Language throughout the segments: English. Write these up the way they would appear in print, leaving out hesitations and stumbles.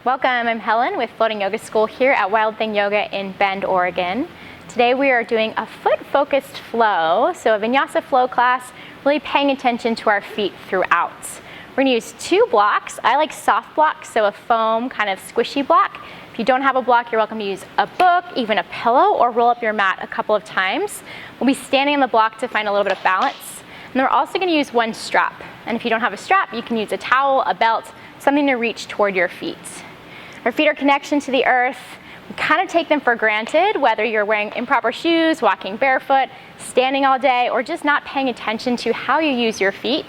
Welcome, I'm Helen with Floating Yoga School here at Wild Thing Yoga in Bend, Oregon. Today we are doing a foot-focused flow, so a Vinyasa flow class, really paying attention to our feet throughout. We're going to use two blocks. I like soft blocks, so a foam kind of squishy block. If you don't have a block, you're welcome to use a book, even a pillow, or roll up your mat a couple of times. We'll be standing on the block to find a little bit of balance. And then we're also going to use one strap. And if you don't have a strap, you can use a towel, a belt, something to reach toward your feet. Our feet are connection to the earth. We kind of take them for granted, whether you're wearing improper shoes, walking barefoot, standing all day, or just not paying attention to how you use your feet.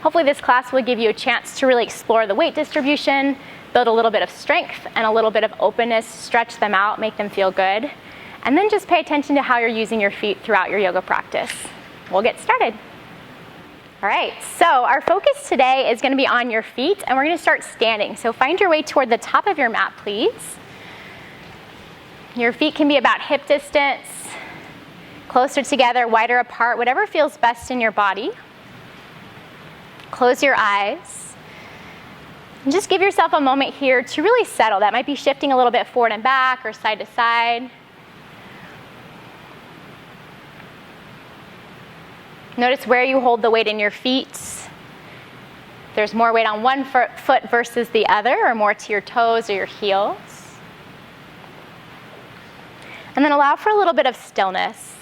Hopefully this class will give you a chance to really explore the weight distribution, build a little bit of strength and a little bit of openness, stretch them out, make them feel good, and then just pay attention to how you're using your feet throughout your yoga practice. We'll get started. All right, so our focus today is going to be on your feet, and we're going to start standing. So find your way toward the top of your mat, please. Your feet can be about hip distance, closer together, wider apart, whatever feels best in your body. Close your eyes. And just give yourself a moment here to really settle. That might be shifting a little bit forward and back or side to side. Notice where you hold the weight in your feet. There's more weight on one foot versus the other, or more to your toes or your heels. And then allow for a little bit of stillness.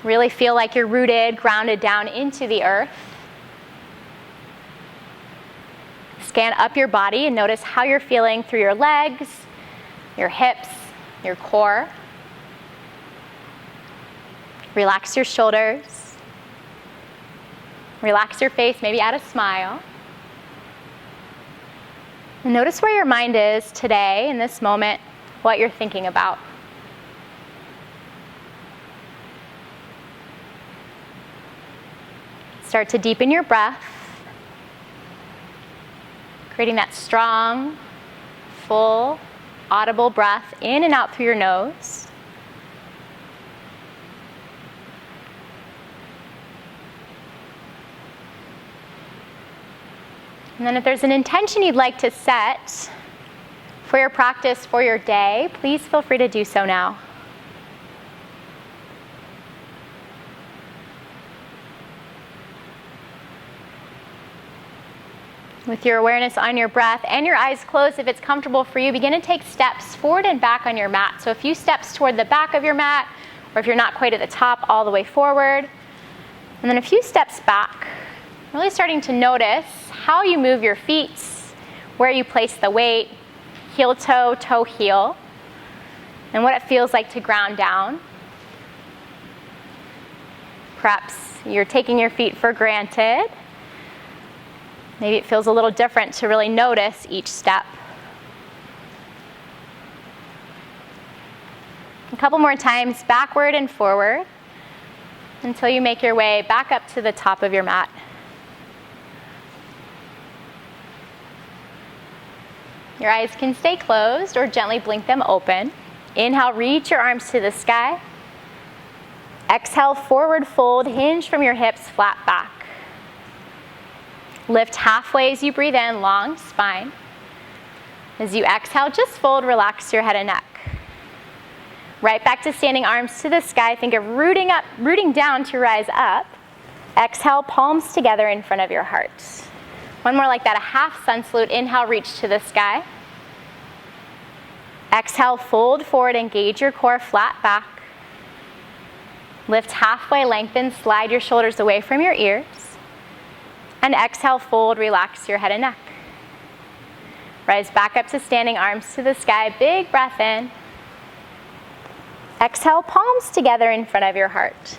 Really feel like you're rooted, grounded down into the earth. Scan up your body and notice how you're feeling through your legs, your hips, your core. Relax your shoulders. Relax your face, maybe add a smile. And notice where your mind is today, in this moment, what you're thinking about. Start to deepen your breath, creating that strong, full, audible breath in and out through your nose. And then if there's an intention you'd like to set for your practice, for your day, please feel free to do so now. With your awareness on your breath and your eyes closed, if it's comfortable for you, begin to take steps forward and back on your mat. So a few steps toward the back of your mat, or if you're not quite at the top, all the way forward. And then a few steps back. Really starting to notice how you move your feet, where you place the weight, heel toe, toe heel, and what it feels like to ground down. Perhaps you're taking your feet for granted. Maybe it feels a little different to really notice each step. A couple more times, backward and forward, until you make your way back up to the top of your mat. Your eyes can stay closed or gently blink them open. Inhale, reach your arms to the sky. Exhale, forward fold, hinge from your hips, flat back. Lift halfway as you breathe in, long spine. As you exhale, just fold, relax your head and neck. Right back to standing, arms to the sky. Think of rooting down to rise up. Exhale, palms together in front of your heart. One more like that, a half sun salute. Inhale, reach to the sky. Exhale, fold forward, engage your core, flat back. Lift halfway, lengthen, slide your shoulders away from your ears. And exhale, fold, relax your head and neck. Rise back up to standing, arms to the sky, big breath in. Exhale, palms together in front of your heart.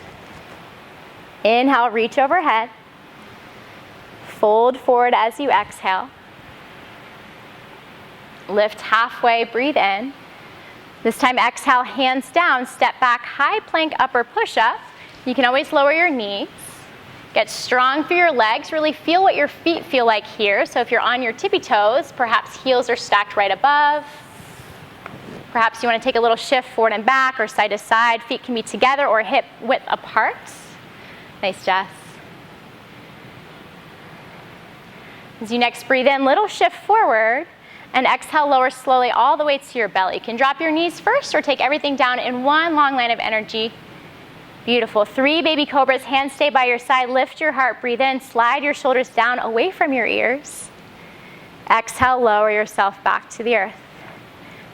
Inhale, reach overhead. Fold forward as you exhale. Lift halfway, breathe in. This time exhale, hands down, step back, high plank, upper push-up. You can always lower your knees. Get strong through your legs. Really feel what your feet feel like here. So if you're on your tippy toes, perhaps heels are stacked right above. Perhaps you want to take a little shift forward and back or side to side. Feet can be together or hip width apart. Nice, Jess. As you next breathe in, little shift forward, and exhale, lower slowly all the way to your belly. You can drop your knees first or take everything down in one long line of energy. Beautiful. 3 baby cobras, hands stay by your side. Lift your heart, breathe in, slide your shoulders down away from your ears. Exhale, lower yourself back to the earth.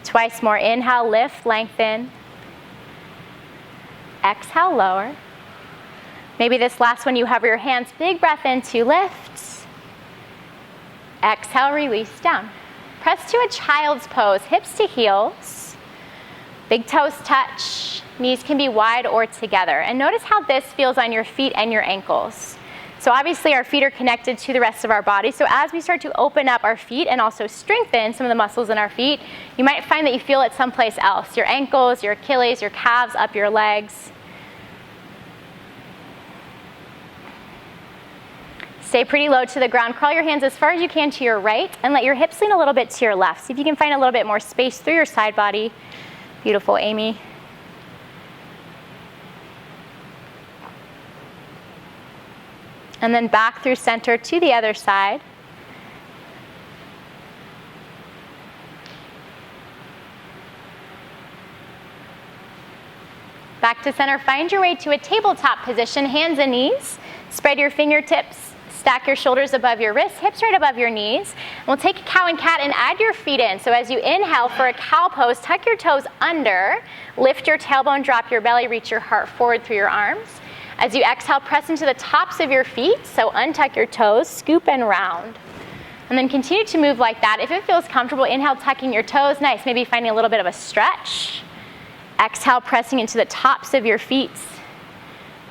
Twice more. Inhale, lift, lengthen. Exhale, lower. Maybe this last one you hover your hands. Big breath in to lift. Exhale, release down. Press to a child's pose, hips to heels. Big toes touch. Knees can be wide or together. And notice how this feels on your feet and your ankles. So obviously our feet are connected to the rest of our body. So as we start to open up our feet and also strengthen some of the muscles in our feet, you might find that you feel it someplace else. Your ankles, your Achilles, your calves, up your legs. Stay pretty low to the ground. Crawl your hands as far as you can to your right and let your hips lean a little bit to your left. See if you can find a little bit more space through your side body. Beautiful, Amy. And then back through center to the other side. Back to center, find your way to a tabletop position, hands and knees. Spread your fingertips, stack your shoulders above your wrists, hips right above your knees. And we'll take a cow and cat and add your feet in. So as you inhale for a cow pose, tuck your toes under, lift your tailbone, drop your belly, reach your heart forward through your arms. As you exhale, press into the tops of your feet, so untuck your toes, scoop and round. And then continue to move like that. If it feels comfortable, inhale, tucking your toes, nice, maybe finding a little bit of a stretch. Exhale, pressing into the tops of your feet,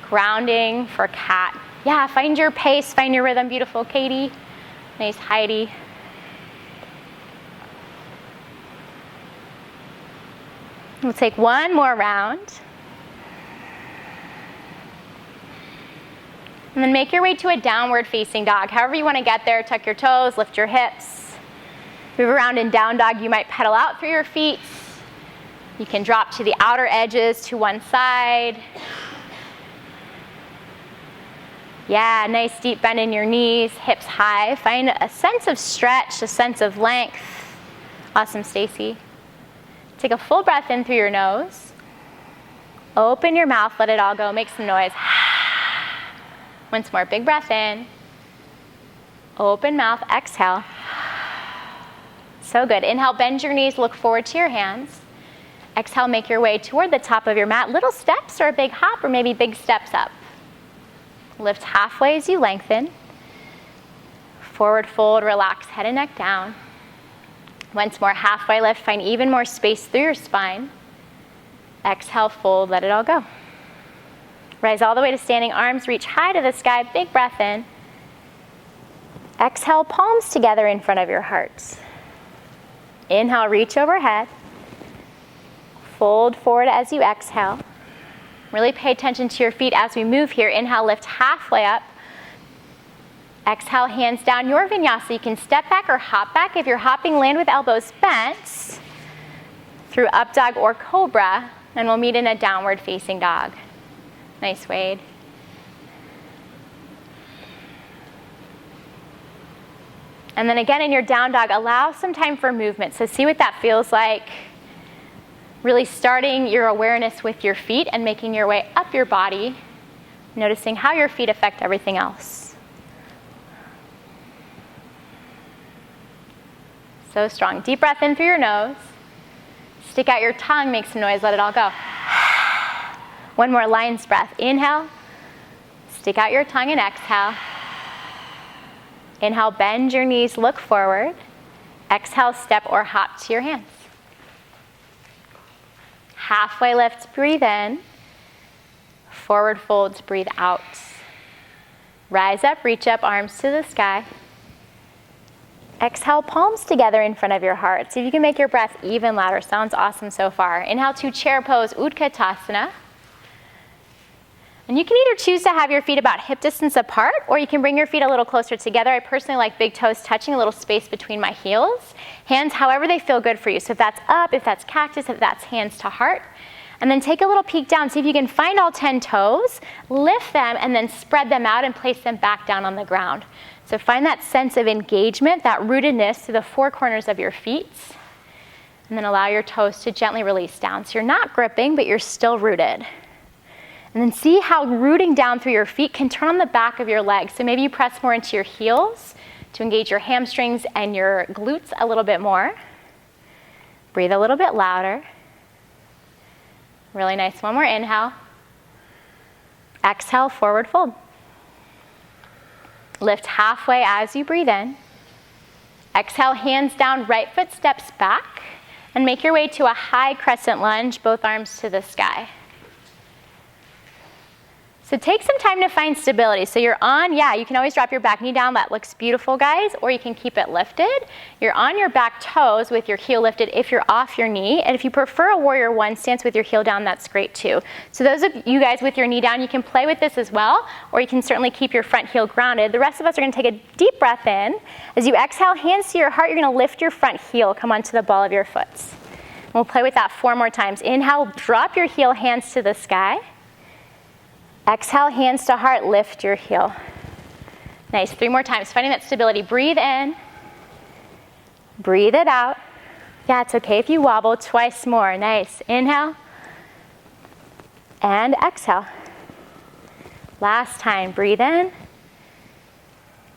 grounding for cat. Yeah, find your pace, find your rhythm, beautiful Katie. Nice Heidi. We'll take one more round. And then make your way to a downward facing dog. However you want to get there, tuck your toes, lift your hips. Move around in down dog. You might pedal out through your feet. You can drop to the outer edges to one side. Yeah, nice deep bend in your knees, hips high. Find a sense of stretch, a sense of length. Awesome, Stacy. Take a full breath in through your nose. Open your mouth, let it all go. Make some noise. Once more, big breath in. Open mouth, exhale. So good. Inhale, bend your knees, look forward to your hands. Exhale, make your way toward the top of your mat. Little steps or a big hop or maybe big steps up. Lift halfway as you lengthen. Forward fold, relax head and neck down. Once more, halfway lift, find even more space through your spine. Exhale, fold, let it all go. Rise all the way to standing, arms reach high to the sky, big breath in. Exhale, palms together in front of your heart. Inhale, reach overhead. Fold forward as you exhale. Really pay attention to your feet as we move here. Inhale, lift halfway up. Exhale, hands down, your vinyasa. You can step back or hop back. If you're hopping, land with elbows bent through up dog or cobra, and we'll meet in a downward facing dog. Nice, Wade. And then again in your down dog, allow some time for movement. So see what that feels like. Really starting your awareness with your feet and making your way up your body, noticing how your feet affect everything else. So strong. Deep breath in through your nose. Stick out your tongue, make some noise, let it all go. One more lion's breath. Inhale, stick out your tongue and exhale. Inhale, bend your knees, look forward. Exhale, step or hop to your hands. Halfway lift, breathe in. Forward folds, breathe out. Rise up, reach up, arms to the sky. Exhale, palms together in front of your heart. See if you can make your breath even louder. Sounds awesome so far. Inhale to chair pose, Utkatasana. And you can either choose to have your feet about hip distance apart, or you can bring your feet a little closer together. I personally like big toes touching, a little space between my heels. Hands however they feel good for you. So if that's up, if that's cactus, if that's hands to heart. And then take a little peek down. See if you can find all 10 toes, lift them, and then spread them out and place them back down on the ground. So find that sense of engagement, that rootedness to the four corners of your feet. And then allow your toes to gently release down. So you're not gripping, but you're still rooted. And then see how rooting down through your feet can turn on the back of your legs. So maybe you press more into your heels to engage your hamstrings and your glutes a little bit more. Breathe a little bit louder. Really nice. One more inhale. Exhale, forward fold. Lift halfway as you breathe in. Exhale, hands down, right foot steps back. And make your way to a high crescent lunge, both arms to the sky. So take some time to find stability. So you're on, you can always drop your back knee down. That looks beautiful, guys. Or you can keep it lifted. You're on your back toes with your heel lifted if you're off your knee. And if you prefer a warrior one stance with your heel down, that's great too. So those of you guys with your knee down, you can play with this as well. Or you can certainly keep your front heel grounded. The rest of us are going to take a deep breath in. As you exhale, hands to your heart, you're going to lift your front heel, come onto the ball of your foot. We'll play with that 4 more times. Inhale, drop your heel, hands to the sky. Exhale, hands to heart, lift your heel. Nice, 3 more times. Finding that stability. Breathe in. Breathe it out. Yeah, it's okay if you wobble. Twice more. Nice. Inhale. And exhale. Last time. Breathe in.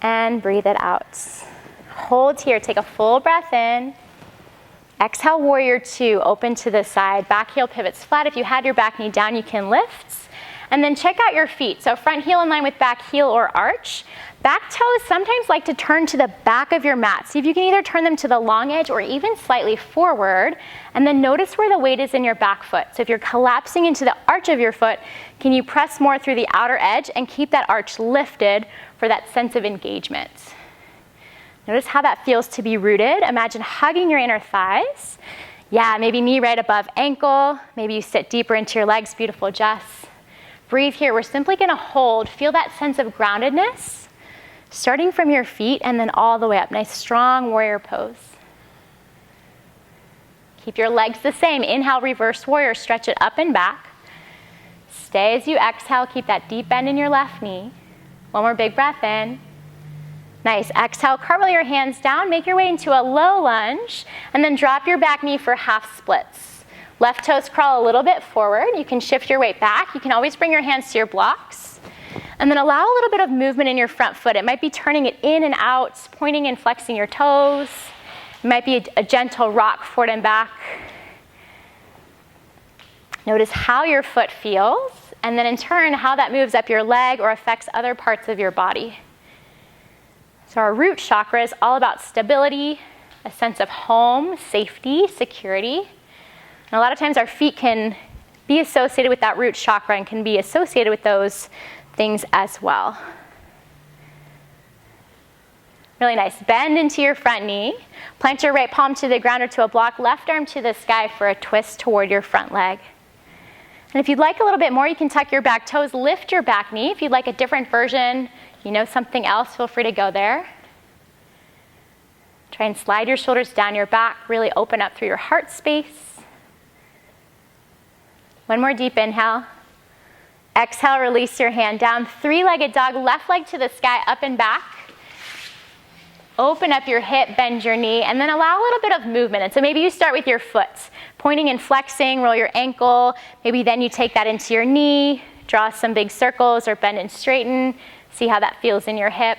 And breathe it out. Hold here. Take a full breath in. Exhale, warrior 2. Open to the side. Back heel pivots flat. If you had your back knee down, you can lift. And then check out your feet. So front heel in line with back heel or arch. Back toes sometimes like to turn to the back of your mat. See if you can either turn them to the long edge or even slightly forward. And then notice where the weight is in your back foot. So if you're collapsing into the arch of your foot, can you press more through the outer edge and keep that arch lifted for that sense of engagement? Notice how that feels to be rooted. Imagine hugging your inner thighs. Yeah, maybe knee right above ankle. Maybe you sit deeper into your legs. Beautiful, Jess. Breathe here. We're simply going to hold. Feel that sense of groundedness, starting from your feet and then all the way up. Nice, strong warrior pose. Keep your legs the same. Inhale, reverse warrior. Stretch it up and back. Stay as you exhale. Keep that deep bend in your left knee. One more big breath in. Nice. Exhale, cartwheel your hands down. Make your way into a low lunge. And then drop your back knee for half splits. Left toes crawl a little bit forward. You can shift your weight back. You can always bring your hands to your blocks. And then allow a little bit of movement in your front foot. It might be turning it in and out, pointing and flexing your toes. It might be a gentle rock forward and back. Notice how your foot feels, and then in turn, how that moves up your leg or affects other parts of your body. So our root chakra is all about stability, a sense of home, safety, security. And a lot of times our feet can be associated with that root chakra and can be associated with those things as well. Really nice. Bend into your front knee. Plant your right palm to the ground or to a block. Left arm to the sky for a twist toward your front leg. And if you'd like a little bit more, you can tuck your back toes, lift your back knee. If you'd like a different version, something else, feel free to go there. Try and slide your shoulders down your back. Really open up through your heart space. One more deep inhale. Exhale, release your hand down. Three-legged dog, left leg to the sky, up and back. Open up your hip, bend your knee, and then allow a little bit of movement. And so maybe you start with your foot, pointing and flexing, roll your ankle. Maybe then you take that into your knee, draw some big circles or bend and straighten. See how that feels in your hip.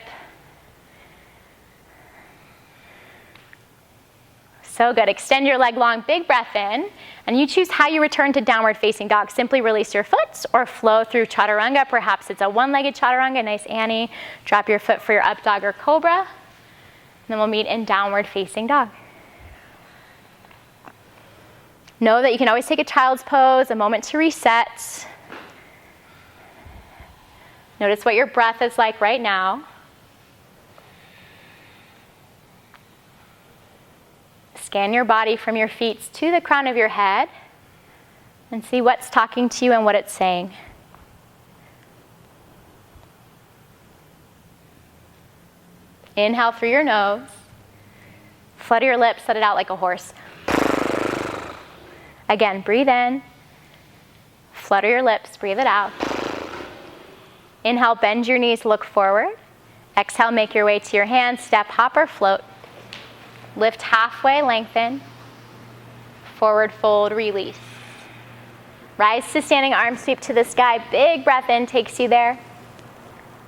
So good. Extend your leg long, big breath in, and you choose how you return to downward facing dog. Simply release your foot or flow through chaturanga. Perhaps it's a one-legged chaturanga, nice Annie. Drop your foot for your up dog or cobra. And then we'll meet in downward facing dog. Know that you can always take a child's pose, a moment to reset. Notice what your breath is like right now. Scan your body from your feet to the crown of your head and see what's talking to you and what it's saying. Inhale through your nose. Flutter your lips, let it out like a horse. Again, breathe in. Flutter your lips, breathe it out. Inhale, bend your knees, look forward. Exhale, make your way to your hands, step, hop, or float. Lift halfway, lengthen. Forward fold, release. Rise to standing, arms sweep to the sky. Big breath in takes you there.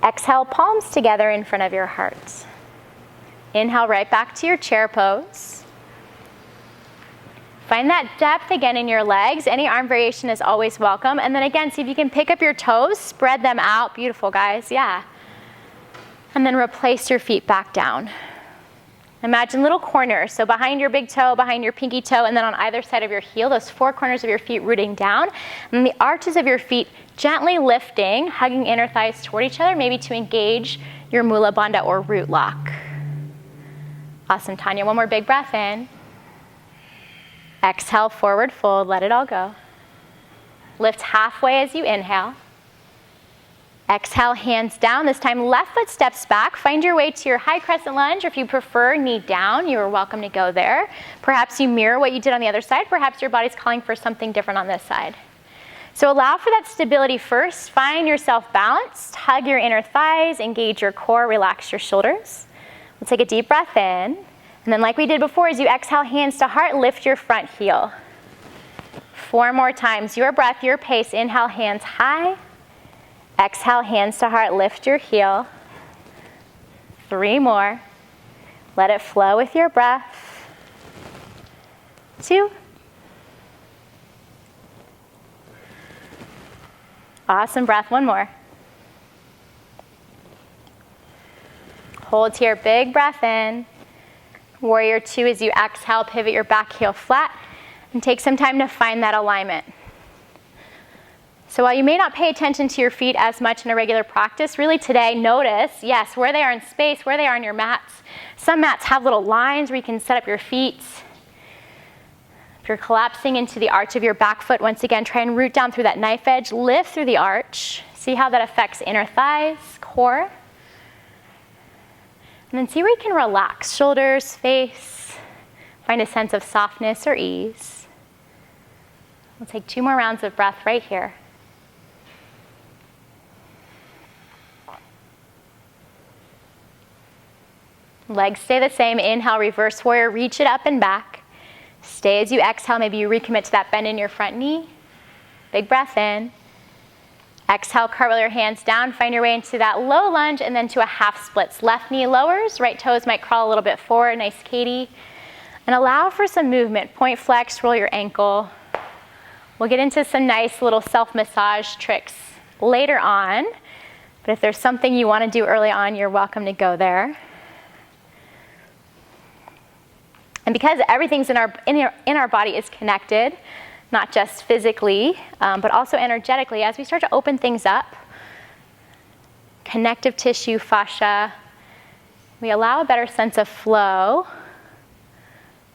Exhale, palms together in front of your heart. Inhale, right back to your chair pose. Find that depth again in your legs. Any arm variation is always welcome. And then again, see if you can pick up your toes, spread them out. Beautiful, guys, yeah. And then replace your feet back down. Imagine little corners, so behind your big toe, behind your pinky toe, and then on either side of your heel, those four corners of your feet rooting down, and the arches of your feet gently lifting, hugging inner thighs toward each other, maybe to engage your Mula Bandha or root lock. Awesome, Tanya. One more big breath in. Exhale, forward fold, let it all go. Lift halfway as you inhale. Exhale, hands down. This time, left foot steps back. Find your way to your high crescent lunge, or if you prefer, knee down. You are welcome to go there. Perhaps you mirror what you did on the other side. Perhaps your body's calling for something different on this side. So allow for that stability first. Find yourself balanced. Hug your inner thighs. Engage your core. Relax your shoulders. We'll take a deep breath in. And then like we did before, as you exhale, hands to heart, lift your front heel. 4 more times. Your breath, your pace. Inhale, hands high. Exhale, hands to heart, lift your heel. 3 more. Let it flow with your breath. 2. Awesome breath, 1 more. Hold here, big breath in. Warrior 2, as you exhale, pivot your back heel flat and take some time to find that alignment. So while you may not pay attention to your feet as much in a regular practice, really today notice, yes, where they are in space, where they are on your mats. Some mats have little lines where you can set up your feet. If you're collapsing into the arch of your back foot, once again, try and root down through that knife edge, lift through the arch. See how that affects inner thighs, core. And then see where you can relax, shoulders, face. Find a sense of softness or ease. We'll take 2 more rounds of breath right here. Legs stay the same. Inhale, reverse warrior, reach it up and back. Stay as you exhale. Maybe you recommit to that bend in your front knee. Big breath in. Exhale, cartwheel your hands down. Find your way into that low lunge and then to a half splits. Left knee lowers, right toes might crawl a little bit forward. Nice, Katie. And allow for some movement. Point flex, roll your ankle. We'll get into some nice little self-massage tricks later on. But if there's something you want to do early on, you're welcome to go there. And because everything's in our body is connected, not just physically, but also energetically, as we start to open things up, connective tissue, fascia, we allow a better sense of flow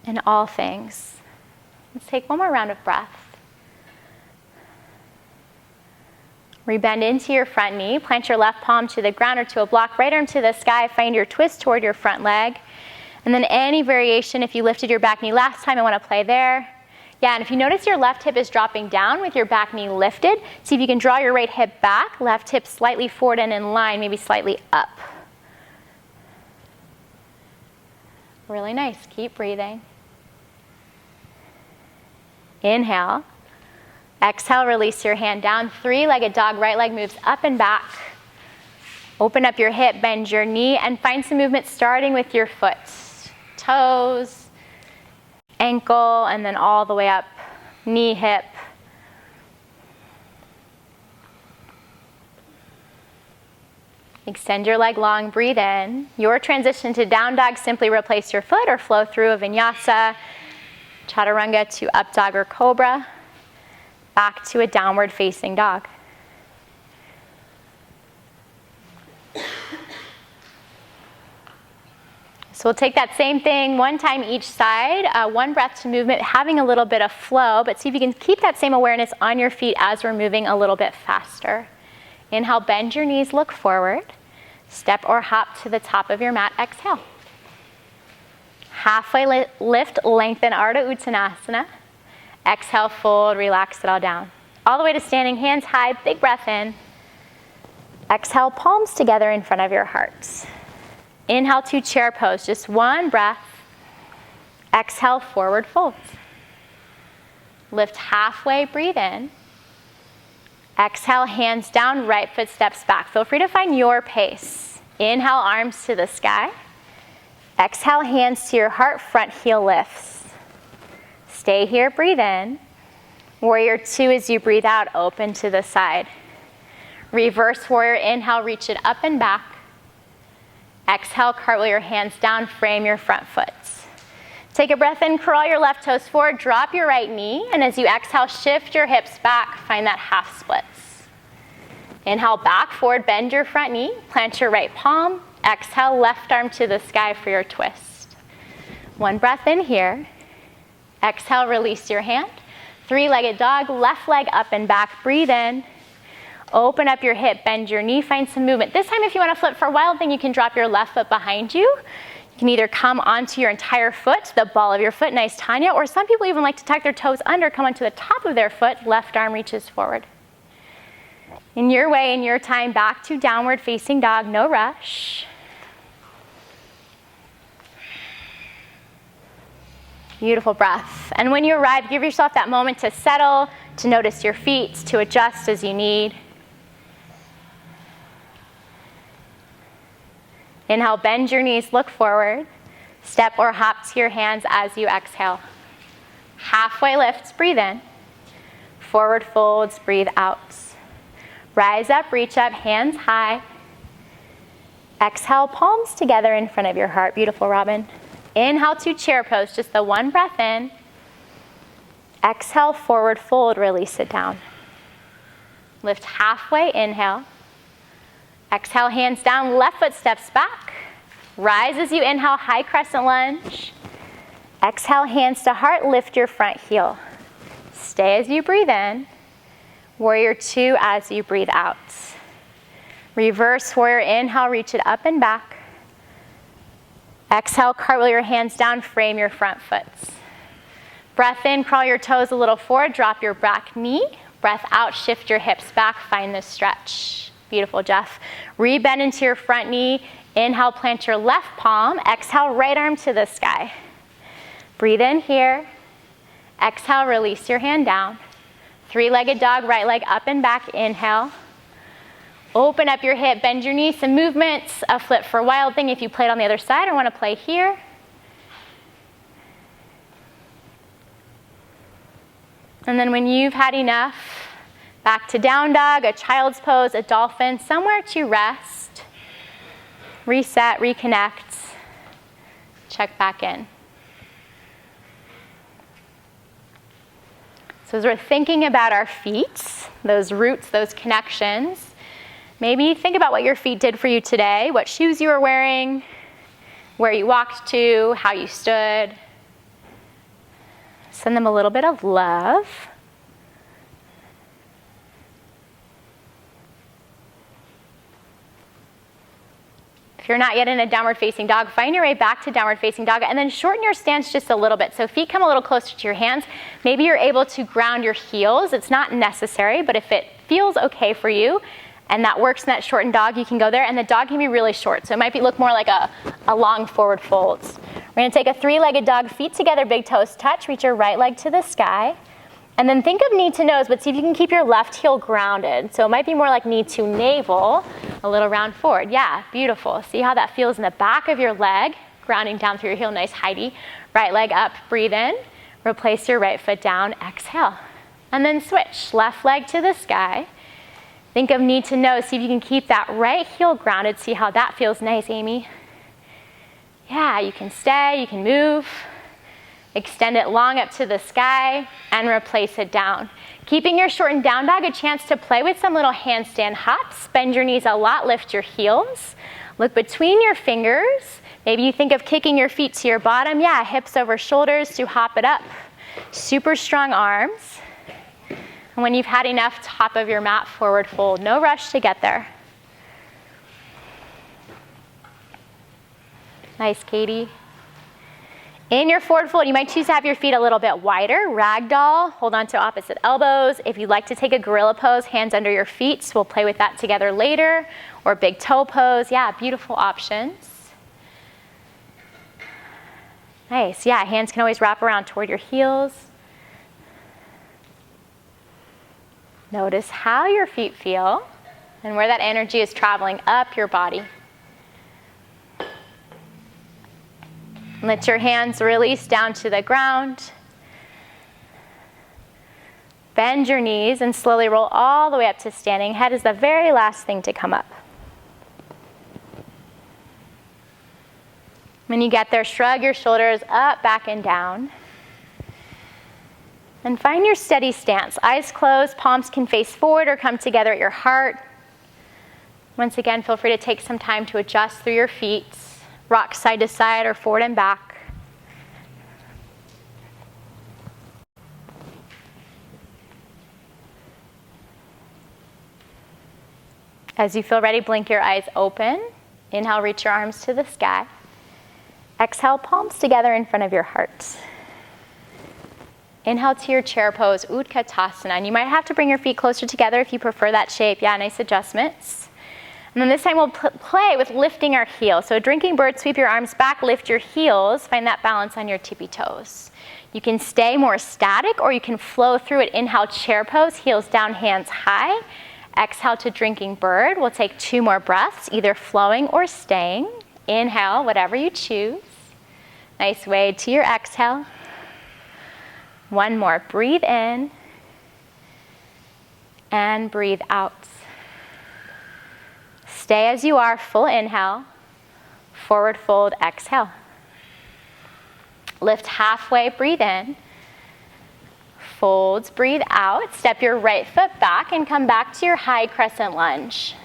in all things. Let's take 1 more round of breath. Rebend into your front knee, plant your left palm to the ground or to a block, right arm to the sky, find your twist toward your front leg. And then any variation, if you lifted your back knee last time, I want to play there. Yeah, and if you notice your left hip is dropping down with your back knee lifted, see if you can draw your right hip back, left hip slightly forward and in line, maybe slightly up. Really nice. Keep breathing. Inhale. Exhale, release your hand down. 3-legged dog, right leg moves up and back. Open up your hip, bend your knee, and find some movement starting with your foot. Toes, ankle, and then all the way up, knee, hip. Extend your leg long, breathe in. Your transition to down dog, simply replace your foot or flow through a vinyasa, chaturanga to up dog or cobra, back to a downward facing dog. So we'll take that same thing 1 time each side, 1 breath to movement, having a little bit of flow, but see if you can keep that same awareness on your feet as we're moving a little bit faster. Inhale, bend your knees, look forward. Step or hop to the top of your mat, exhale. Halfway lift, lengthen, Ardha Uttanasana. Exhale, fold, relax it all down. all the way to standing, hands high, big breath in. Exhale, palms together in front of your heart. Inhale to chair pose, just one breath. Exhale, forward fold. Lift halfway, breathe in. Exhale, hands down, right foot steps back. Feel free to find your pace. Inhale, arms to the sky. Exhale, hands to your heart, front heel lifts. Stay here, breathe in. Warrior two as you breathe out, open to the side. Reverse warrior, inhale, reach it up and back. Exhale, cartwheel your hands down, frame your front foot. Take a breath in, curl your left toes forward, drop your right knee, and as you exhale, shift your hips back, find that half splits. Inhale, back forward, bend your front knee, plant your right palm. Exhale, left arm to the sky for your twist. One breath in here. Exhale, release your hand. Three-legged dog, left leg up and back, breathe in. Open up your hip, bend your knee, find some movement. This time if you want to flip for wild thing, you can drop your left foot behind you. You can either come onto your entire foot, the ball of your foot, nice Tanya, or some people even like to tuck their toes under, come onto the top of their foot, left arm reaches forward. In your way, in your time, back to downward facing dog, no rush. Beautiful breath. And when you arrive, give yourself that moment to settle, to notice your feet, to adjust as you need. Inhale, bend your knees, look forward. Step or hop to your hands as you exhale. Halfway lifts, breathe in. Forward folds, breathe out. Rise up, reach up, hands high. Exhale, palms together in front of your heart. Beautiful, Robin. Inhale to chair pose, just the one breath in. Exhale, forward fold, release it down. Lift halfway, inhale. Exhale, hands down, left foot steps back. Rise as you inhale, high crescent lunge. Exhale, hands to heart, lift your front heel. Stay as you breathe in. Warrior two as you breathe out. Reverse warrior, inhale, reach it up and back. Exhale, cartwheel your hands down, frame your front foot. Breath in, crawl your toes a little forward, drop your back knee. Breath out, shift your hips back, find this stretch. Beautiful, Jeff. Rebend into your front knee. Inhale, plant your left palm. Exhale, right arm to the sky. Breathe in here. Exhale, release your hand down. Three-legged dog, right leg up and back. Inhale. Open up your hip, bend your knee. Some movements, a flip for wild thing if you played on the other side or want to play here. And then when you've had enough, back to down dog, a child's pose, a dolphin, somewhere to rest, reset, reconnect, check back in. So as we're thinking about our feet, those roots, those connections, maybe think about what your feet did for you today, what shoes you were wearing, where you walked to, how you stood. Send them a little bit of love. If you're not yet in a downward facing dog, find your way back to downward facing dog and then shorten your stance just a little bit. So feet come a little closer to your hands. Maybe you're able to ground your heels. It's not necessary, but if it feels okay for you and that works in that shortened dog, you can go there. And the dog can be really short, so it might look more like a long forward fold. We're going to take a three-legged dog, feet together, big toes touch, reach your right leg to the sky. And then think of knee to nose, but see if you can keep your left heel grounded. So it might be more like knee to navel, a little round forward. Yeah, beautiful. See how that feels in the back of your leg, grounding down through your heel, nice Heidi. Right leg up, breathe in. Replace your right foot down, exhale. And then switch, left leg to the sky. Think of knee to nose, see if you can keep that right heel grounded. See how that feels nice, Amy. Yeah, you can stay, you can move. Extend it long up to the sky and replace it down. Keeping your shortened down dog a chance to play with some little handstand hops. Bend your knees a lot, lift your heels. Look between your fingers. Maybe you think of kicking your feet to your bottom. Yeah, hips over shoulders to hop it up. Super strong arms. And when you've had enough, top of your mat, forward fold. No rush to get there. Nice, Katie. In your forward fold, you might choose to have your feet a little bit wider, ragdoll, hold on to opposite elbows. If you'd like to take a gorilla pose, hands under your feet, so we'll play with that together later, or big toe pose. Yeah, beautiful options. Nice, yeah, hands can always wrap around toward your heels. Notice how your feet feel and where that energy is traveling up your body. Let your hands release down to the ground. Bend your knees and slowly roll all the way up to standing. Head is the very last thing to come up. When you get there, shrug your shoulders up, back, and down. And find your steady stance. Eyes closed, palms can face forward or come together at your heart. Once again, feel free to take some time to adjust through your feet. Rock side to side or forward and back. As you feel ready, blink your eyes open. Inhale, reach your arms to the sky. Exhale, palms together in front of your heart. Inhale to your chair pose, Utkatasana. And you might have to bring your feet closer together if you prefer that shape. Yeah, nice adjustments. And then this time we'll play with lifting our heels. So drinking bird, sweep your arms back, lift your heels, find that balance on your tippy toes. You can stay more static or you can flow through it. Inhale, chair pose, heels down, hands high. Exhale to drinking bird. We'll take 2 more breaths, either flowing or staying. Inhale, whatever you choose. Nice wave to your exhale. 1 more, breathe in and breathe out. Stay as you are, full inhale, forward fold, exhale. Lift halfway, breathe in. Folds, breathe out. Step your right foot back and come back to your high crescent lunge.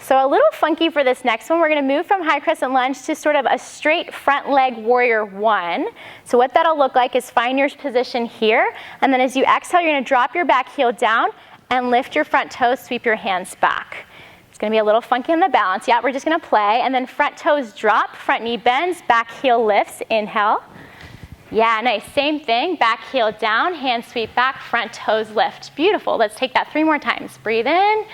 So a little funky for this next one. We're going to move from high crescent lunge to sort of a straight front leg warrior 1. So what that'll look like is find your position here. And then as you exhale, you're going to drop your back heel down and lift your front toes, sweep your hands back. It's going to be a little funky in the balance. Yeah, we're just going to play. And then front toes drop, front knee bends, back heel lifts. Inhale. Yeah, nice. Same thing. Back heel down, hands sweep back, front toes lift. Beautiful. Let's take that 3 more times. Breathe in,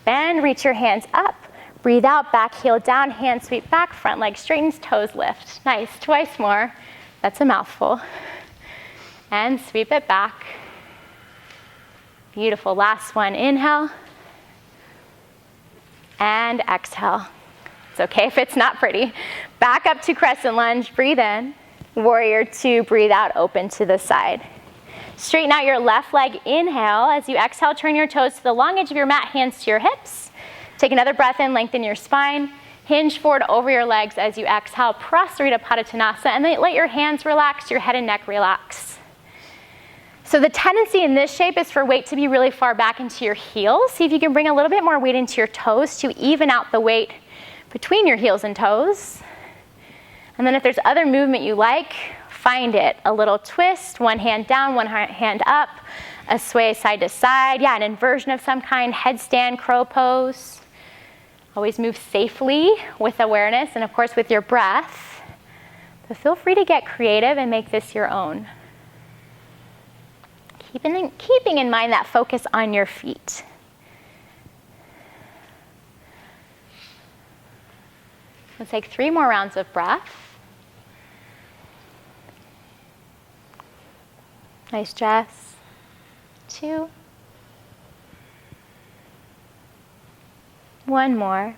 bend, reach your hands up. Breathe out, back heel down, hand sweep back, front leg straightens, toes lift. Nice. Twice more. That's a mouthful. And sweep it back. Beautiful. Last one. Inhale. And exhale. It's okay if it's not pretty. Back up to crescent lunge. Breathe in. Warrior 2. Breathe out. Open to the side. Straighten out your left leg. Inhale. As you exhale, turn your toes to the long edge of your mat, hands to your hips. Take another breath in, lengthen your spine. Hinge forward over your legs as you exhale. Prasarita Padottanasana. And then let your hands relax, your head and neck relax. So the tendency in this shape is for weight to be really far back into your heels. See if you can bring a little bit more weight into your toes to even out the weight between your heels and toes. And then if there's other movement you like, find it. A little twist, one hand down, one hand up, a sway side to side. Yeah, an inversion of some kind, headstand, crow pose. Always move safely with awareness and of course with your breath. But feel free to get creative and make this your own. Keeping in mind that focus on your feet. Let's take 3 more rounds of breath. Nice, Jess. 2. 1 more.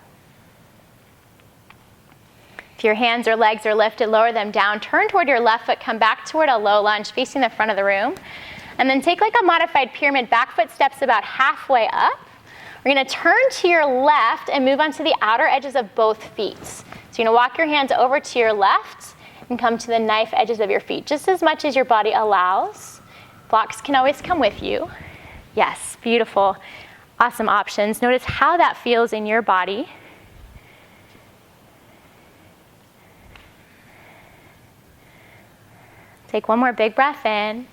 If your hands or legs are lifted, lower them down. Turn toward your left foot. Come back toward a low lunge, facing the front of the room. And then take like a modified pyramid. Back foot steps about halfway up. We're going to turn to your left and move onto the outer edges of both feet. So you're going to walk your hands over to your left and come to the knife edges of your feet, just as much as your body allows. Blocks can always come with you. Yes, beautiful. Awesome options. Notice how that feels in your body. Take 1 more big breath in.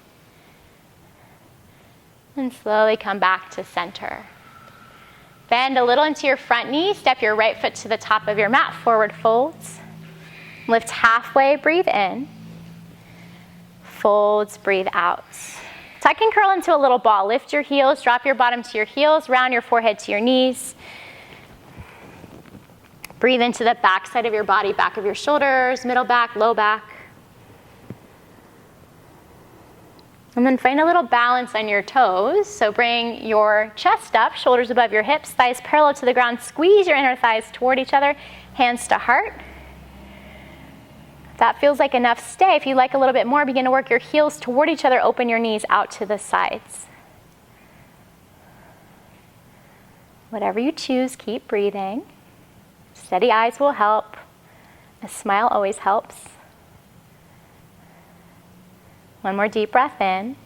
And slowly come back to center. Bend a little into your front knee. Step your right foot to the top of your mat. Forward folds. Lift halfway, breathe in. Folds, breathe out. Tuck and curl into a little ball. Lift your heels, drop your bottom to your heels, round your forehead to your knees. Breathe into the back side of your body, back of your shoulders, middle back, low back. And then find a little balance on your toes. So bring your chest up, shoulders above your hips, thighs parallel to the ground. Squeeze your inner thighs toward each other, hands to heart. If that feels like enough, stay. If you'd like a little bit more, begin to work your heels toward each other. Open your knees out to the sides. Whatever you choose, keep breathing. Steady eyes will help. A smile always helps. One more deep breath in.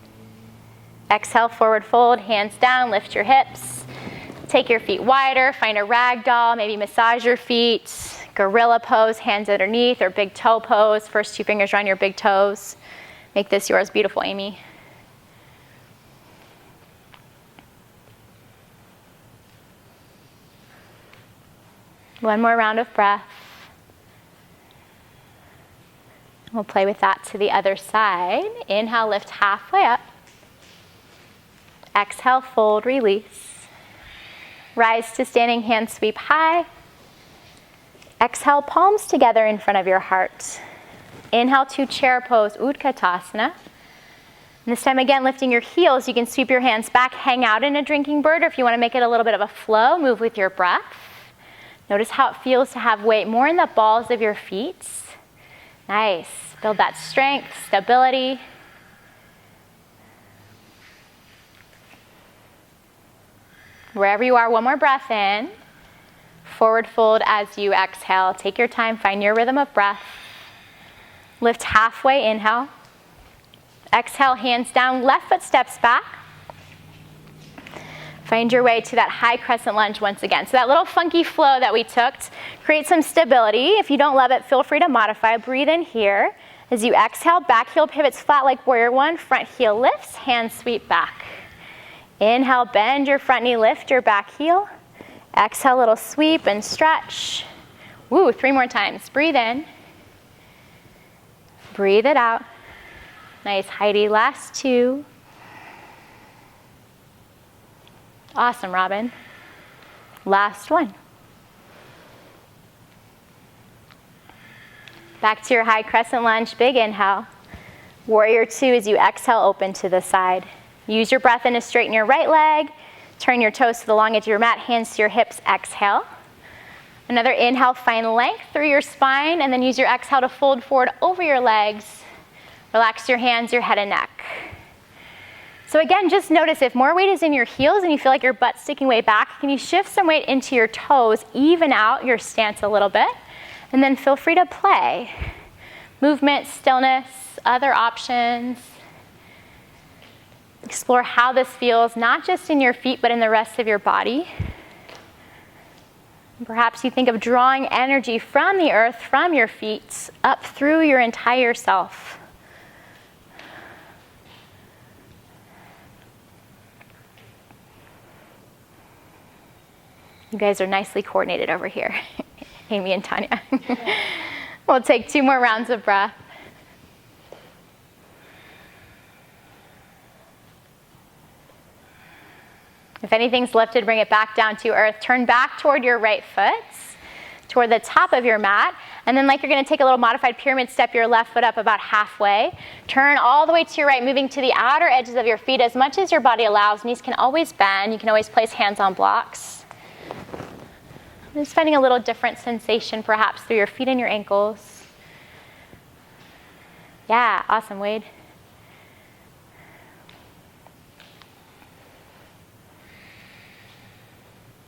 Exhale, forward fold, hands down, lift your hips. Take your feet wider, find a rag doll, maybe massage your feet. Gorilla pose, hands underneath, or big toe pose. First 2 fingers around your big toes. Make this yours. Beautiful, Amy. One more round of breath. We'll play with that to the other side. Inhale, lift halfway up. Exhale, fold, release. Rise to standing, hands sweep high. Exhale, palms together in front of your heart. Inhale to chair pose, Utkatasana. And this time again, lifting your heels, you can sweep your hands back, hang out in a drinking bird, or if you want to make it a little bit of a flow, move with your breath. Notice how it feels to have weight more in the balls of your feet. Nice. Build that strength, stability. Wherever you are, one more breath in. Forward fold as you exhale. Take your time, find your rhythm of breath. Lift halfway, inhale. Exhale, hands down, left foot steps back. Find your way to that high crescent lunge once again. So that little funky flow that we took, create some stability. If you don't love it, feel free to modify. Breathe in here. As you exhale, back heel pivots flat like warrior one, front heel lifts, hands sweep back. Inhale, bend your front knee, lift your back heel. Exhale, little sweep and stretch. Woo, 3 more times. Breathe in. Breathe it out. Nice, Heidi, last 2. Awesome, Robin. Last 1. Back to your high crescent lunge, big inhale. Warrior 2 as you exhale, open to the side. Use your breath in to straighten your right leg. Turn your toes to the long edge of your mat, hands to your hips, exhale. Another inhale, find length through your spine, and then use your exhale to fold forward over your legs. Relax your hands, your head and neck. So again, just notice if more weight is in your heels and you feel like your butt's sticking way back, can you shift some weight into your toes, even out your stance a little bit, and then feel free to play. Movement, stillness, other options. Explore how this feels, not just in your feet, but in the rest of your body. Perhaps you think of drawing energy from the earth, from your feet, up through your entire self. You guys are nicely coordinated over here, Amy and Tanya. We'll take 2 more rounds of breath. If anything's lifted, bring it back down to earth. Turn back toward your right foot, toward the top of your mat. And then like you're going to take a little modified pyramid, step your left foot up about halfway. Turn all the way to your right, moving to the outer edges of your feet as much as your body allows. Knees can always bend. You can always place hands on blocks. Just finding a little different sensation perhaps through your feet and your ankles. Yeah, awesome, Wade.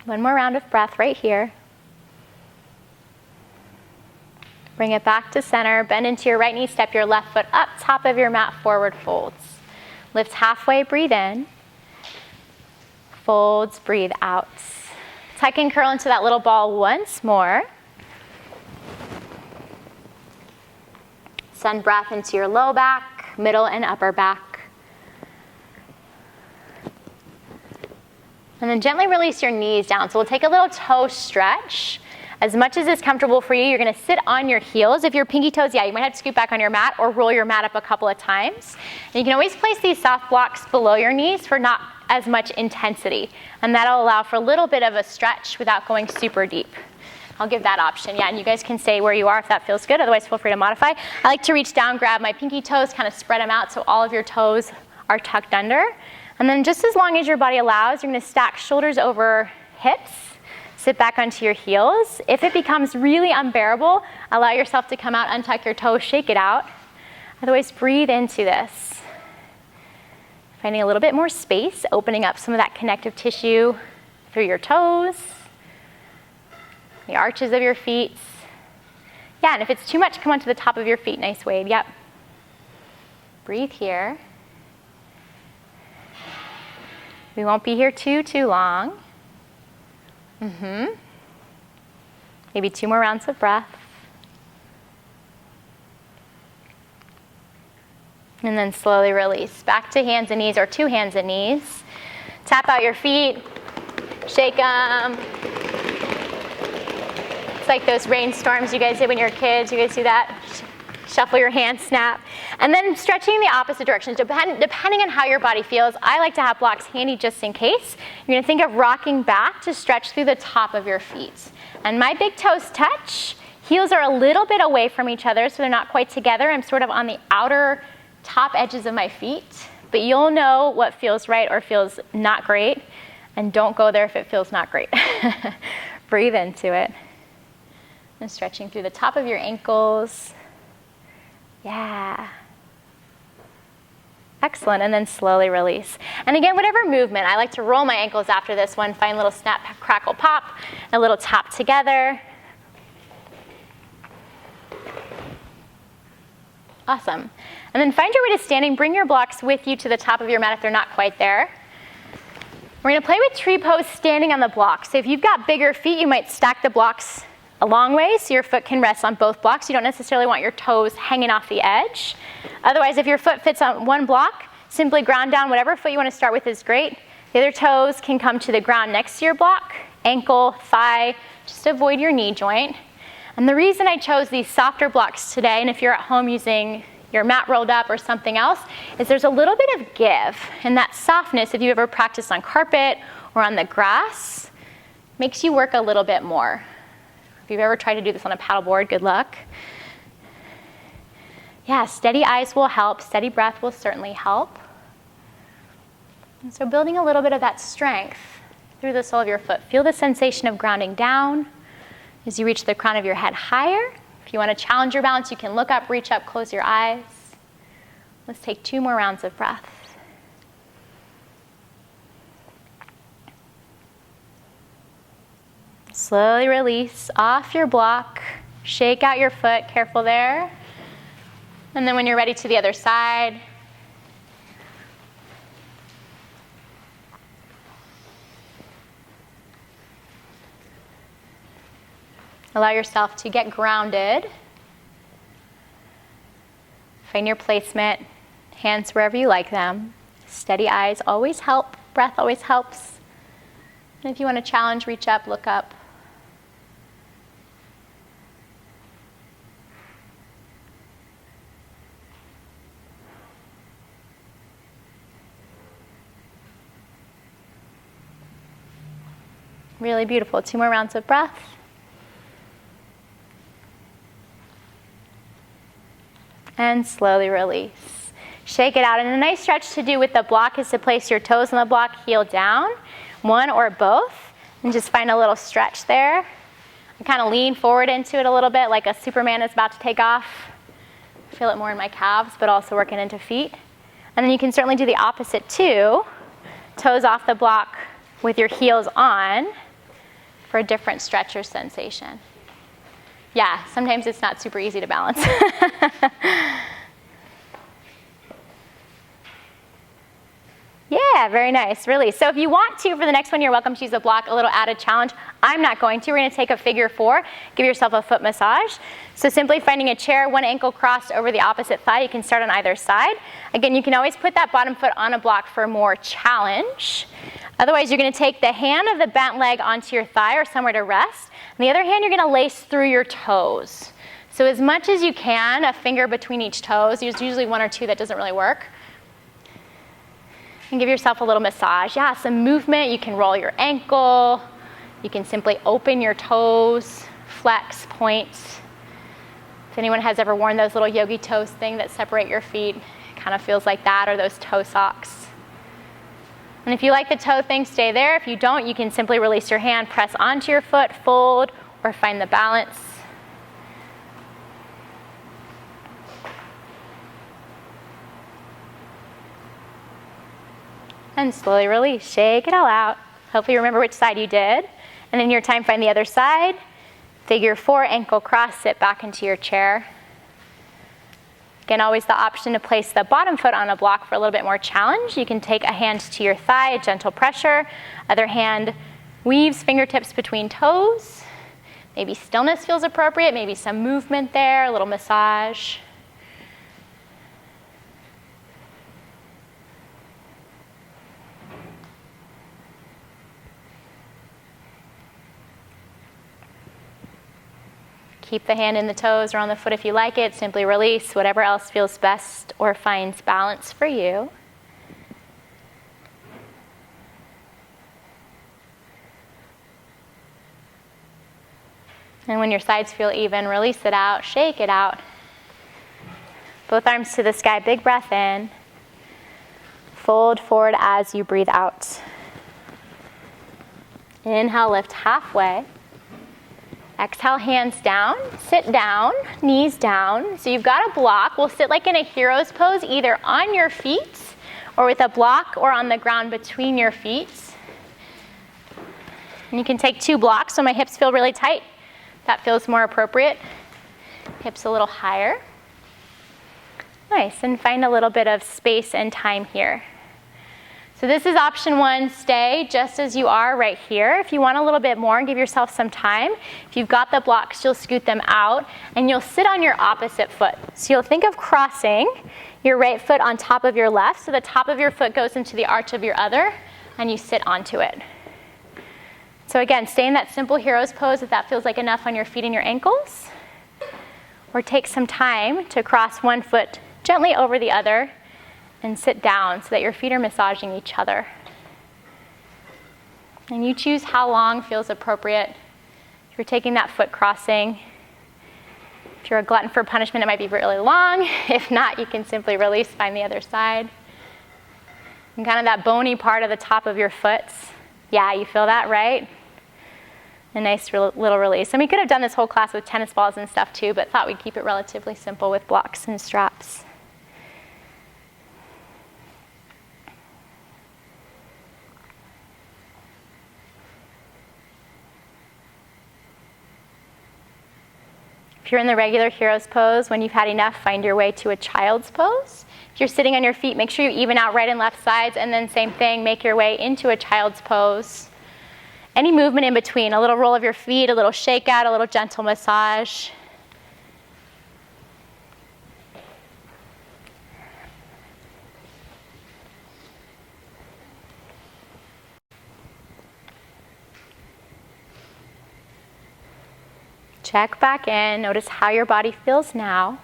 One more round of breath right here. Bring it back to center. Bend into your right knee. Step your left foot up, top of your mat, forward folds. Lift halfway, breathe in. Folds, breathe out. Tuck and curl into that little ball once more. Send breath into your low back, middle and upper back. And then gently release your knees down. So we'll take a little toe stretch. As much as it's comfortable for you, you're gonna sit on your heels. If your pinky toes, yeah, you might have to scoot back on your mat or roll your mat up a couple of times. And you can always place these soft blocks below your knees for not as much intensity. And that'll allow for a little bit of a stretch without going super deep. I'll give that option, yeah, and you guys can stay where you are if that feels good, otherwise feel free to modify. I like to reach down, grab my pinky toes, kind of spread them out so all of your toes are tucked under. And then just as long as your body allows, you're gonna stack shoulders over hips, sit back onto your heels. If it becomes really unbearable, allow yourself to come out, untuck your toes, shake it out. Otherwise, breathe into this. Finding a little bit more space, opening up some of that connective tissue through your toes, the arches of your feet. Yeah, and if it's too much, come onto the top of your feet. Nice wave, yep. Breathe here. We won't be here too long. Maybe 2 more rounds of breath. And then slowly release. Back to hands and knees or to hands and knees. Tap out your feet, shake them. It's like those rainstorms you guys did when you were kids. You guys do that? Shuffle your hands, snap. And then stretching the opposite direction. Depending on how your body feels, I like to have blocks handy just in case. You're gonna think of rocking back to stretch through the top of your feet. And my big toes touch. Heels are a little bit away from each other, so they're not quite together. I'm sort of on the outer top edges of my feet. But you'll know what feels right or feels not great. And don't go there if it feels not great. Breathe into it. And stretching through the top of your ankles. Yeah. Excellent, and then slowly release. And again, whatever movement, I like to roll my ankles after this one, find a little snap, crackle, pop, a little tap together. Awesome. And then find your way to standing, bring your blocks with you to the top of your mat if they're not quite there. We're gonna play with tree pose standing on the blocks. So if you've got bigger feet, you might stack the blocks a long way so your foot can rest on both blocks. You don't necessarily want your toes hanging off the edge. Otherwise, if your foot fits on one block, simply ground down. Whatever foot you want to start with is great. The other toes can come to the ground next to your block, ankle, thigh, just avoid your knee joint. And the reason I chose these softer blocks today, and if you're at home using your mat rolled up or something else, is there's a little bit of give. And that softness, if you've ever practiced on carpet or on the grass, makes you work a little bit more. If you've ever tried to do this on a paddleboard, good luck. Yeah, steady eyes will help. Steady breath will certainly help. And so building a little bit of that strength through the sole of your foot. Feel the sensation of grounding down as you reach the crown of your head higher. If you want to challenge your balance, you can look up, reach up, close your eyes. Let's take 2 more rounds of breath. Slowly release off your block. Shake out your foot, careful there. And then when you're ready to the other side, allow yourself to get grounded. Find your placement, hands wherever you like them. Steady eyes always help, breath always helps. And if you want to challenge, reach up, look up. Really beautiful. 2 more rounds of breath. And slowly release. Shake it out. And a nice stretch to do with the block is to place your toes on the block, heel down, one or both, and just find a little stretch there. And kind of lean forward into it a little bit like a Superman is about to take off. Feel it more in my calves, but also working into feet. And then you can certainly do the opposite too. Toes off the block with your heels on for a different stretch or sensation. Yeah, sometimes it's not super easy to balance. Yeah, very nice, really. So if you want to, for the next one, you're welcome to use a block, a little added challenge. I'm not going to. We're going to take a figure 4, give yourself a foot massage. So simply finding a chair, one ankle crossed over the opposite thigh. You can start on either side. Again, you can always put that bottom foot on a block for more challenge. Otherwise, you're going to take the hand of the bent leg onto your thigh or somewhere to rest. And the other hand, you're going to lace through your toes. So as much as you can, a finger between each toes. There's usually one or two that doesn't really work. And give yourself a little massage. Yeah, some movement. You can roll your ankle. You can simply open your toes, flex, point. If anyone has ever worn those little yogi toes thing that separate your feet, it kind of feels like that, or those toe socks. And if you like the toe thing, stay there. If you don't, you can simply release your hand, press onto your foot, fold, or find the balance. And slowly release, shake it all out. Hopefully remember which side you did. And in your time, find the other side. Figure 4, ankle cross, sit back into your chair. Again, always the option to place the bottom foot on a block for a little bit more challenge. You can take a hand to your thigh, a gentle pressure. Other hand weaves fingertips between toes. Maybe stillness feels appropriate, maybe some movement there, a little massage. Keep the hand in the toes or on the foot if you like it. Simply release whatever else feels best or finds balance for you. And when your sides feel even, release it out, shake it out. Both arms to the sky, big breath in. Fold forward as you breathe out. Inhale, lift halfway. Exhale, hands down, sit down, knees down. So you've got a block. We'll sit like in a hero's pose, either on your feet or with a block or on the ground between your feet. And you can take 2 blocks, so my hips feel really tight. That feels more appropriate. Hips a little higher. Nice, and find a little bit of space and time here. So this is option 1, stay just as you are right here. If you want a little bit more, give yourself some time. If you've got the blocks, you'll scoot them out and you'll sit on your opposite foot. So you'll think of crossing your right foot on top of your left, so the top of your foot goes into the arch of your other and you sit onto it. So again, stay in that simple hero's pose if that feels like enough on your feet and your ankles. Or take some time to cross one foot gently over the other and sit down so that your feet are massaging each other. And you choose how long feels appropriate. If you're taking that foot crossing, if you're a glutton for punishment, it might be really long. If not, you can simply release, find the other side. And kind of that bony part of the top of your foot. Yeah, you feel that, right? A nice little release. And we could have done this whole class with tennis balls and stuff too, but thought we'd keep it relatively simple with blocks and straps. If you're in the regular hero's pose, when you've had enough, find your way to a child's pose. If you're sitting on your feet, make sure you even out right and left sides, and then same thing, make your way into a child's pose. Any movement in between, a little roll of your feet, a little shake out, a little gentle massage. Check back in, notice how your body feels now.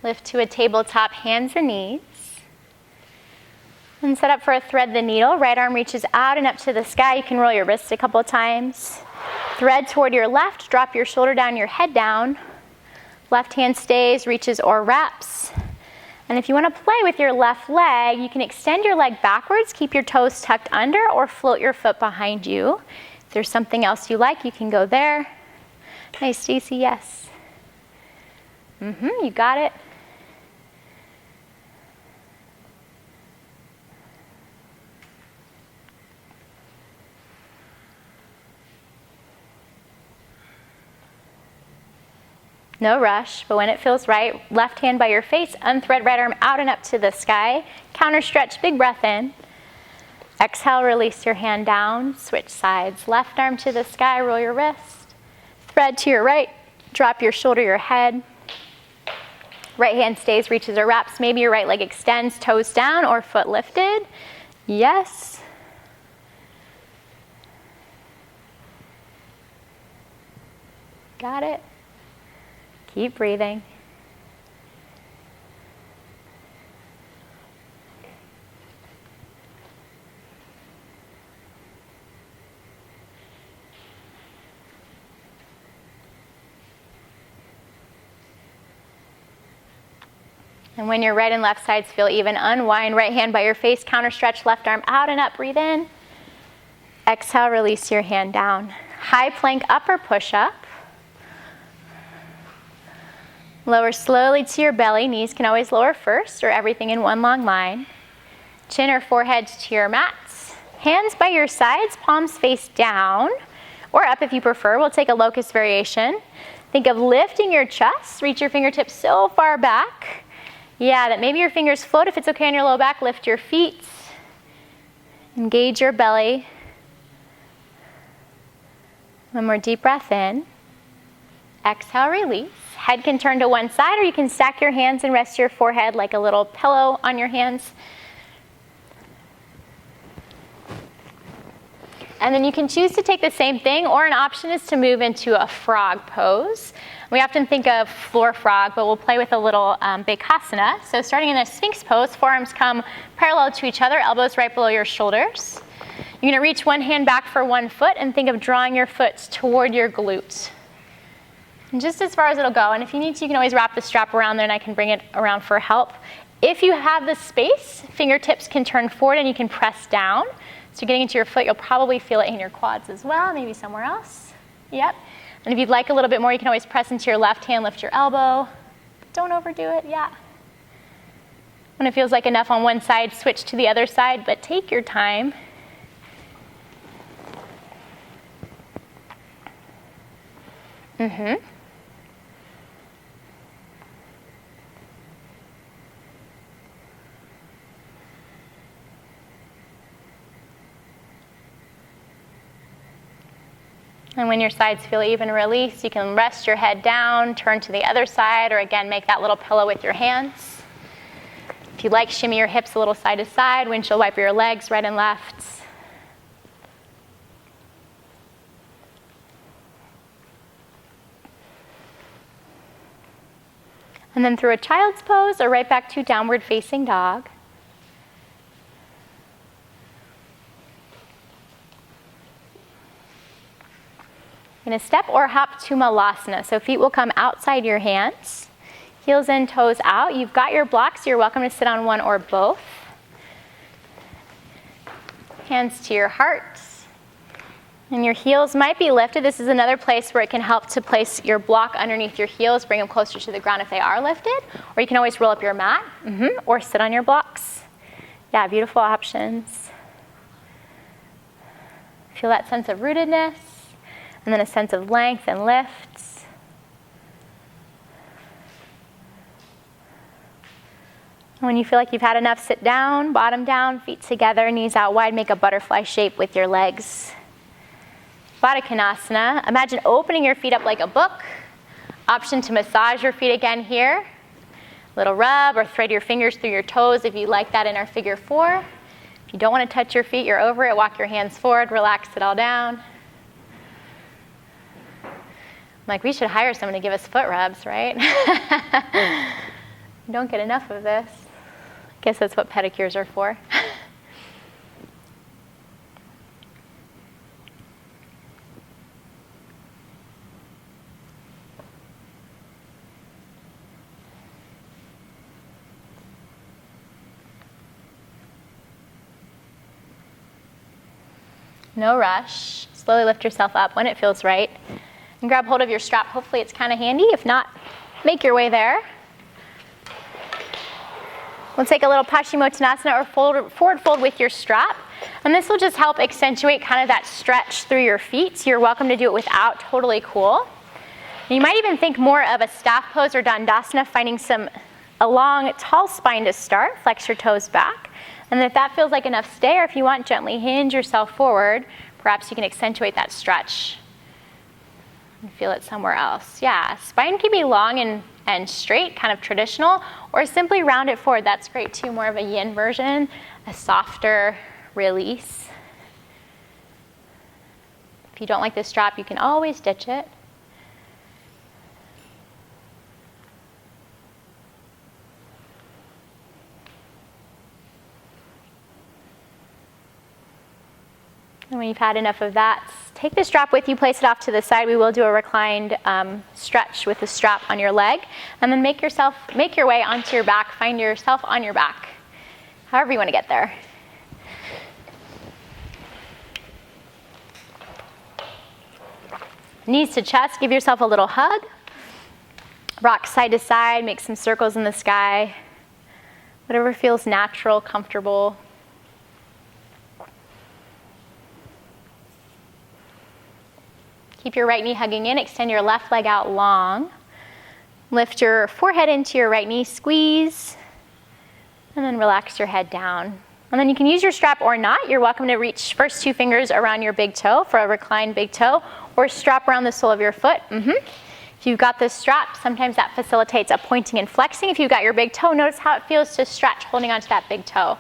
Lift to a tabletop, hands and knees. And set up for a thread the needle. Right arm reaches out and up to the sky. You can roll your wrists a couple of times. Thread toward your left, drop your shoulder down, your head down. Left hand stays, reaches or wraps. And if you want to play with your left leg, you can extend your leg backwards, keep your toes tucked under, or float your foot behind you. If there's something else you like, you can go there. Nice, Stacy, yes. You got it. No rush, but when it feels right, left hand by your face, unthread right arm out and up to the sky. Counter stretch, big breath in. Exhale, release your hand down, switch sides. Left arm to the sky, roll your wrist. Thread to your right, Drop your shoulder, your head. Right hand stays, reaches or wraps. Maybe your right leg extends, toes down or foot lifted. Yes. Got it. Keep breathing. And when your right and left sides feel even, unwind right hand by your face, counter stretch, left arm out and up, breathe in. Exhale, release your hand down. High plank up or push up. Lower slowly to your belly, knees can always lower first or everything in one long line. Chin or forehead to your mats. Hands by your sides, palms face down or up if you prefer. We'll take a locust variation. Think of lifting your chest, reach your fingertips so far back. Yeah, that maybe your fingers float. If it's okay on your low back, lift your feet. Engage your belly. One more deep breath in. Exhale, release. Head can turn to one side, or you can stack your hands and rest your forehead like a little pillow on your hands. And then you can choose to take the same thing, or an option is to move into a frog pose. We often think of floor frog, but we'll play with a little Vinyasa. So starting in a Sphinx pose, forearms come parallel to each other, elbows right below your shoulders. You're going to reach one hand back for one foot and think of drawing your foot toward your glute. And just as far as it'll go. And if you need to, you can always wrap the strap around there and I can bring it around for help. If you have the space, fingertips can turn forward and you can press down. So you're getting into your foot, you'll probably feel it in your quads as well, maybe somewhere else. Yep. And if you'd like a little bit more, you can always press into your left hand, lift your elbow. Don't overdo it, yeah. When it feels like enough on one side, switch to the other side, but take your time. And when your sides feel even, release. You can rest your head down, turn to the other side, or again, make that little pillow with your hands. If you like, shimmy your hips a little side to side, windshield wiper your legs right and left. And then through a child's pose or right back to downward facing dog. You're going to step or hop to Malasana. So feet will come outside your hands. Heels in, toes out. You've got your blocks. So you're welcome to sit on one or both. Hands to your heart. And your heels might be lifted. This is another place where it can help to place your block underneath your heels, bring them closer to the ground if they are lifted. Or you can always roll up your mat or sit on your blocks. Yeah, beautiful options. Feel that sense of rootedness. And then a sense of length and lift. When you feel like you've had enough, sit down, bottom down, feet together, knees out wide, make a butterfly shape with your legs. Konasana. Imagine opening your feet up like a book. Option to massage your feet again here. Little rub or thread your fingers through your toes if you like that in our figure 4. If you don't want to touch your feet, you're over it. Walk your hands forward, relax it all down. Like, we should hire someone to give us foot rubs, right? Don't get enough of this. I guess that's what pedicures are for. No rush. Slowly lift yourself up when it feels right. And grab hold of your strap. Hopefully it's kind of handy. If not, make your way there. We'll take a little Paschimottanasana or forward fold with your strap. And this will just help accentuate kind of that stretch through your feet. You're welcome to do it without, totally cool. And you might even think more of a staff pose or Dandasana, finding a long, tall spine to start. Flex your toes back. And then if that feels like enough, stay, or if you want, gently hinge yourself forward. Perhaps you can accentuate that stretch. And feel it somewhere else. Yeah, spine can be long and straight, kind of traditional, or simply round it forward. That's great too, more of a yin version, a softer release. If you don't like this strap, you can always ditch it. And when you've had enough of that, take the strap with you, place it off to the side. We will do a reclined stretch with the strap on your leg. And then make your way onto your back. Find yourself on your back, however you want to get there. Knees to chest, give yourself a little hug. Rock side to side, make some circles in the sky. Whatever feels natural, comfortable. Keep your right knee hugging in, extend your left leg out long. Lift your forehead into your right knee, squeeze, and then relax your head down. And then you can use your strap or not. You're welcome to reach first 2 fingers around your big toe for a reclined big toe, or strap around the sole of your foot. If you've got this strap, sometimes that facilitates a pointing and flexing. If you've got your big toe, notice how it feels to stretch holding onto that big toe.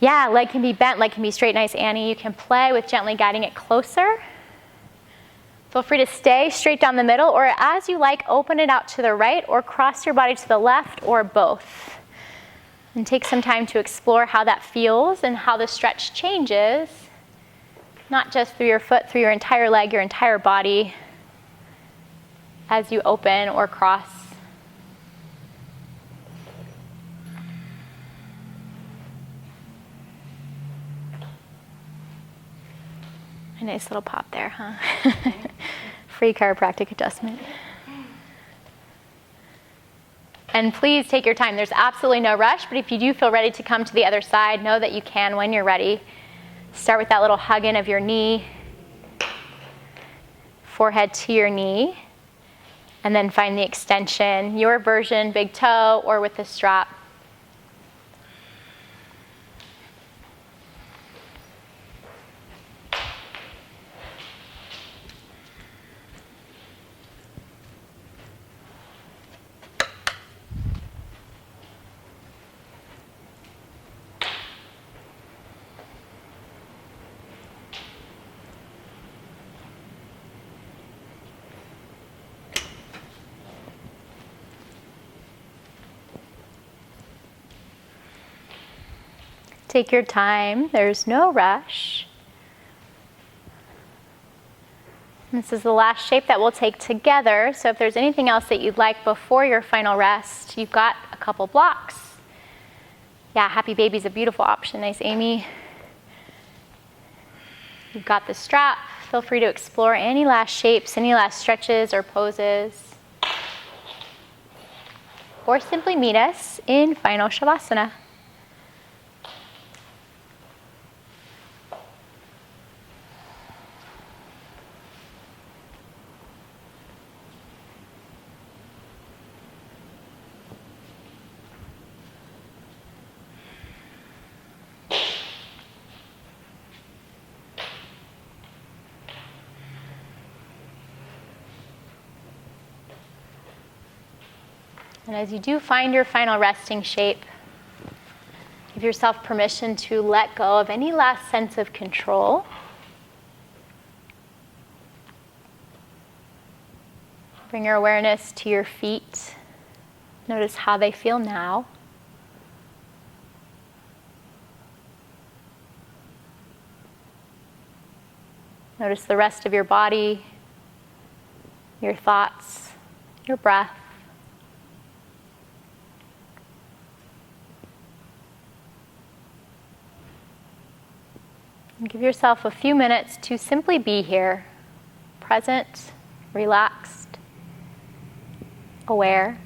Yeah, leg can be bent, leg can be straight, nice Annie. You can play with gently guiding it closer. Feel free to stay straight down the middle, or as you like, open it out to the right or cross your body to the left, or both. And take some time to explore how that feels and how the stretch changes, not just through your foot, through your entire leg, your entire body, as you open or cross. A nice little pop there, huh? Free chiropractic adjustment. And please take your time. There's absolutely no rush, but if you do feel ready to come to the other side, know that you can when you're ready. Start with that little hug in of your knee, forehead to your knee, and then find the extension, your version, big toe, or with the strap. Take your time, there's no rush. This is the last shape that we'll take together, so if there's anything else that you'd like before your final rest, you've got a couple blocks. Yeah, Happy Baby's a beautiful option, nice Amy. You've got the strap, feel free to explore any last shapes, any last stretches or poses. Or simply meet us in final Savasana. And as you do find your final resting shape, give yourself permission to let go of any last sense of control. Bring your awareness to your feet. Notice how they feel now. Notice the rest of your body, your thoughts, your breath. And give yourself a few minutes to simply be here, present, relaxed, aware.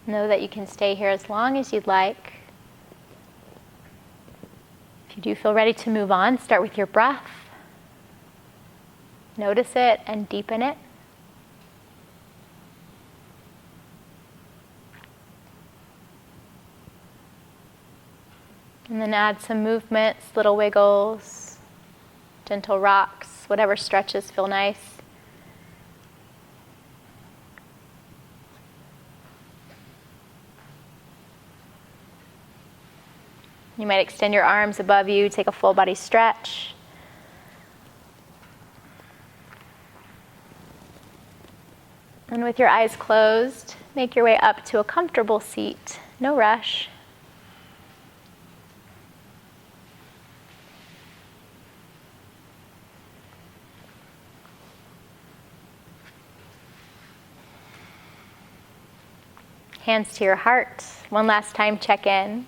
Know that you can stay here as long as you'd like. If you do feel ready to move on, start with your breath. Notice it and deepen it. And then add some movements, little wiggles, gentle rocks, whatever stretches feel nice. You might extend your arms above you, take a full body stretch. And with your eyes closed, make your way up to a comfortable seat. No rush. Hands to your heart. One last time, check in.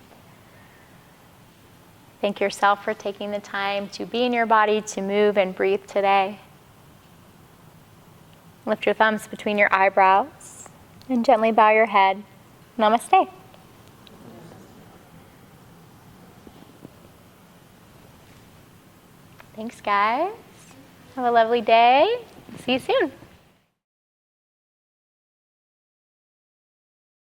Thank yourself for taking the time to be in your body, to move and breathe today. Lift your thumbs between your eyebrows and gently bow your head. Namaste. Thanks, guys. Have a lovely day. See you soon.